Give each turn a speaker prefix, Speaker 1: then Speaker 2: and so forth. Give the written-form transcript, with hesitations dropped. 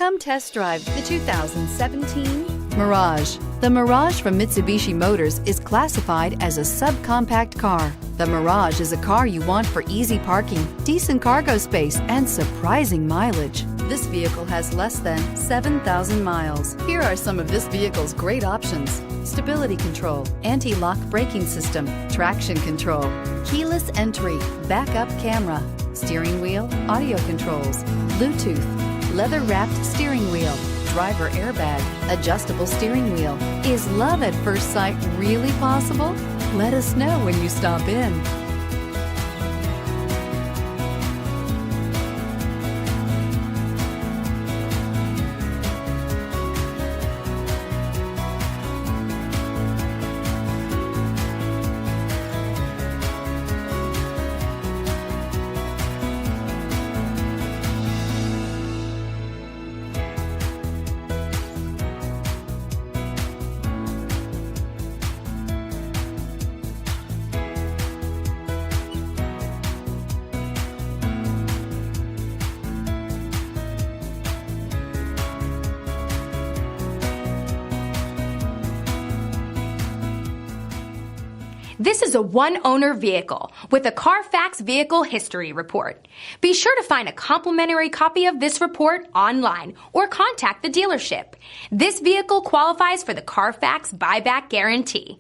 Speaker 1: Come test drive the 2017 Mirage. The Mirage from Mitsubishi Motors is classified as a subcompact car. The Mirage is a car you want for easy parking, decent cargo space, and surprising mileage. This vehicle has less than 7,000 miles. Here are some of this vehicle's great options: stability control, anti-lock braking system, traction control, keyless entry, backup camera, steering wheel audio controls, Bluetooth, leather-wrapped steering wheel, driver airbag, adjustable steering wheel. Is love at first sight really possible? Let us know when you stop in.
Speaker 2: This is a one-owner vehicle with a Carfax Vehicle History Report. Be sure to find a complimentary copy of this report online or contact the dealership. This vehicle qualifies for the Carfax Buyback Guarantee.